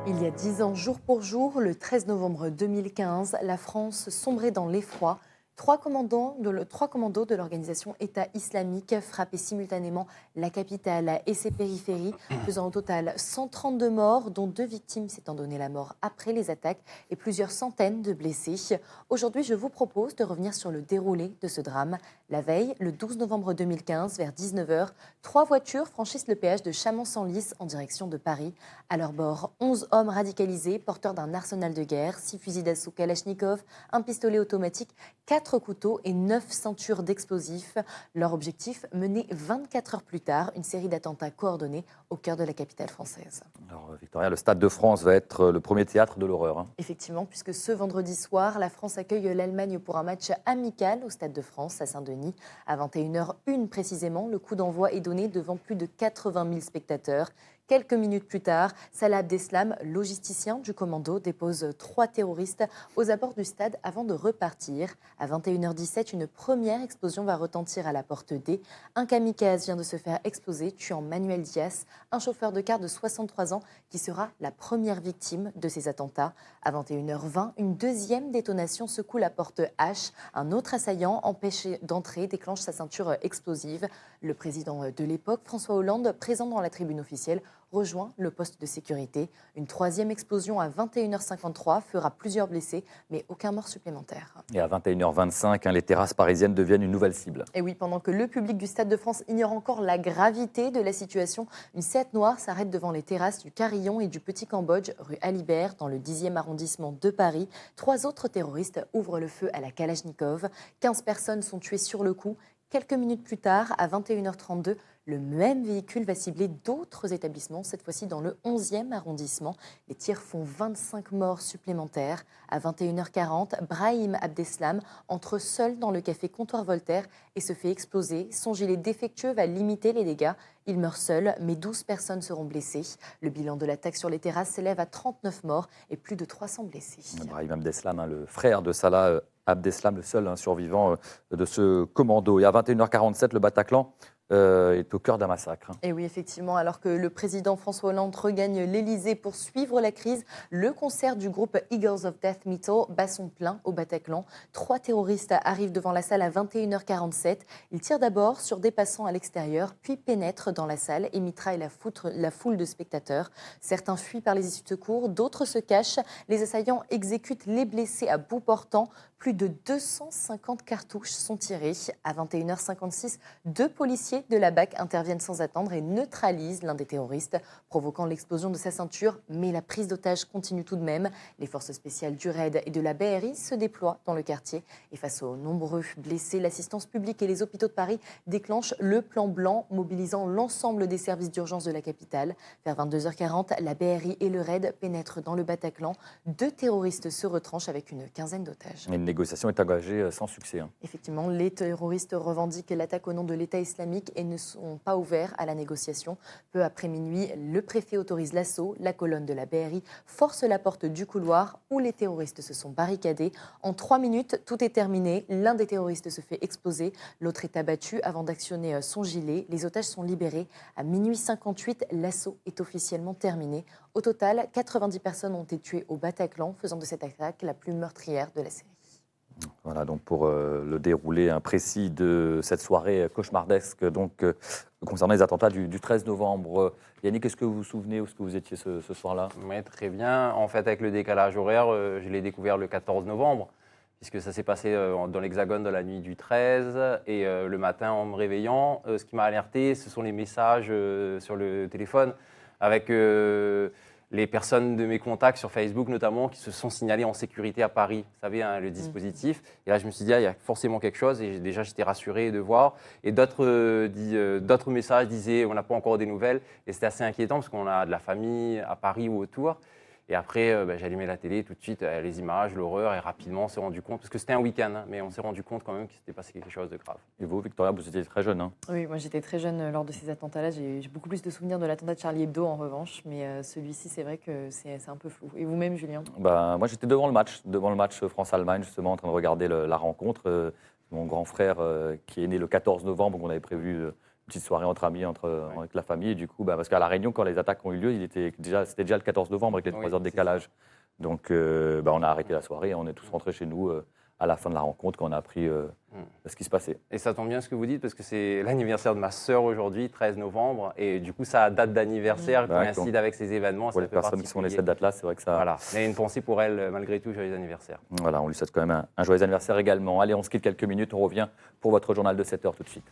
Il y a 10 ans, jour pour jour, le 13 novembre 2015, la France sombrait dans l'effroi. Trois commandos de l'organisation État islamique frappaient simultanément la capitale et ses périphéries, faisant au total 132 morts, dont 2 victimes s'étant donné la mort après les attaques et plusieurs centaines de blessés. Aujourd'hui, je vous propose de revenir sur le déroulé de ce drame. La veille, le 12 novembre 2015, vers 19h, 3 voitures franchissent le péage de Chamon-Senlis en direction de Paris. À leur bord, 11 hommes radicalisés, porteurs d'un arsenal de guerre, 6 fusils d'assaut Kalachnikov, un pistolet automatique, 4 couteaux et 9 ceintures d'explosifs. Leur objectif, mener 24 heures plus tard une série d'attentats coordonnés au cœur de la capitale française. Alors, Victoria, le Stade de France va être le premier théâtre de l'horreur. Effectivement, puisque ce vendredi soir, la France accueille l'Allemagne pour un match amical au Stade de France à Saint-Denis. À 21h01 précisément, le coup d'envoi est donné devant plus de 80 000 spectateurs. Quelques minutes plus tard, Salah Abdeslam, logisticien du commando, dépose 3 terroristes aux abords du stade avant de repartir. À 21h17, une première explosion va retentir à la porte D. Un kamikaze vient de se faire exploser, tuant Manuel Dias, un chauffeur de car de 63 ans qui sera la première victime de ces attentats. À 21h20, une deuxième détonation secoue la porte H. Un autre assaillant, empêché d'entrer, déclenche sa ceinture explosive. Le président de l'époque, François Hollande, présent dans la tribune officielle, rejoint le poste de sécurité. Une troisième explosion à 21h53 fera plusieurs blessés, mais aucun mort supplémentaire. Et à 21h25, les terrasses parisiennes deviennent une nouvelle cible. Et oui, pendant que le public du Stade de France ignore encore la gravité de la situation, une Seat noire s'arrête devant les terrasses du Carillon et du Petit Cambodge, rue Alibert, dans le 10e arrondissement de Paris. 3 autres terroristes ouvrent le feu à la Kalachnikov. 15 personnes sont tuées sur le coup. Quelques minutes plus tard, à 21h32, le même véhicule va cibler d'autres établissements, cette fois-ci dans le 11e arrondissement. Les tirs font 25 morts supplémentaires. À 21h40, Brahim Abdeslam entre seul dans le café Comptoir Voltaire et se fait exploser. Son gilet défectueux va limiter les dégâts. Il meurt seul, mais 12 personnes seront blessées. Le bilan de l'attaque sur les terrasses s'élève à 39 morts et plus de 300 blessés. Brahim Abdeslam, le frère de Salah Abdeslam, le seul survivant de ce commando. Et à 21h47, le Bataclan est au cœur d'un massacre. Et oui, effectivement, alors que le président François Hollande regagne l'Élysée pour suivre la crise, le concert du groupe Eagles of Death Metal bat son plein au Bataclan. 3 terroristes arrivent devant la salle à 21h47. Ils tirent d'abord sur des passants à l'extérieur, puis pénètrent dans la salle et mitraillent la foule de spectateurs. Certains fuient par les issues de secours, d'autres se cachent. Les assaillants exécutent les blessés à bout portant. Plus de 250 cartouches sont tirées. À 21h56, 2 policiers de la BAC interviennent sans attendre et neutralisent l'un des terroristes, provoquant l'explosion de sa ceinture. Mais la prise d'otage continue tout de même. Les forces spéciales du RAID et de la BRI se déploient dans le quartier. Et face aux nombreux blessés, l'assistance publique et les hôpitaux de Paris déclenchent le plan blanc, mobilisant l'ensemble des services d'urgence de la capitale. Vers 22h40, la BRI et le RAID pénètrent dans le Bataclan. 2 terroristes se retranchent avec une quinzaine d'otages. Une négociation est engagée sans succès. Effectivement, les terroristes revendiquent l'attaque au nom de l'État islamique et ne sont pas ouverts à la négociation. Peu après minuit, le préfet autorise l'assaut. La colonne de la BRI force la porte du couloir où les terroristes se sont barricadés. En 3 minutes, tout est terminé. L'un des terroristes se fait exploser, l'autre est abattu avant d'actionner son gilet. Les otages sont libérés. À minuit 58, l'assaut est officiellement terminé. Au total, 90 personnes ont été tuées au Bataclan, faisant de cette attaque la plus meurtrière de la série. Voilà donc pour le déroulé précis de cette soirée cauchemardesque concernant les attentats du 13 novembre. Yannick, est-ce que vous vous souvenez où est-ce que vous étiez ce soir-là ? Oui, très bien. En fait, avec le décalage horaire, je l'ai découvert le 14 novembre, puisque ça s'est passé dans l'Hexagone dans la nuit du 13. Et le matin, en me réveillant, ce qui m'a alerté, ce sont les messages sur le téléphone avec les personnes de mes contacts sur Facebook notamment qui se sont signalées en sécurité à Paris, vous savez, le dispositif. Et là, je me suis dit, il y a forcément quelque chose. Et déjà, j'étais rassuré de voir. Et d'autres messages disaient, on n'a pas encore des nouvelles. Et c'était assez inquiétant parce qu'on a de la famille à Paris ou autour. Et après, j'ai allumé la télé tout de suite, les images, l'horreur, et rapidement on s'est rendu compte, parce que c'était un week-end, mais on s'est rendu compte quand même qu'il s'était passé quelque chose de grave. Et vous, Victoria, vous étiez très jeune. Oui, moi j'étais très jeune lors de ces attentats-là. J'ai beaucoup plus de souvenirs de l'attentat de Charlie Hebdo en revanche, mais celui-ci, c'est vrai que c'est un peu flou. Et vous-même, Julien ? Moi j'étais devant le match France-Allemagne, justement, en train de regarder la rencontre. Mon grand frère, qui est né le 14 novembre, qu'on avait prévu petite soirée entre amis, avec la famille. Et du coup, parce qu'à La Réunion, quand les attaques ont eu lieu, c'était déjà le 14 novembre avec les 3 heures de c'est décalage. Donc, on a arrêté la soirée et on est tous rentrés chez nous à la fin de la rencontre quand on a appris ce qui se passait. Et ça tombe bien ce que vous dites parce que c'est l'anniversaire de ma sœur aujourd'hui, 13 novembre. Et du coup, sa date d'anniversaire coïncide avec ces événements. Pour les personnes qui sont nées cette date-là, c'est vrai que ça... Voilà. Mais une pensée pour elle, malgré tout, joyeux anniversaire. Voilà, on lui souhaite quand même un joyeux anniversaire également. Allez, on se quitte quelques minutes, on revient pour votre journal de 7 heures tout de suite.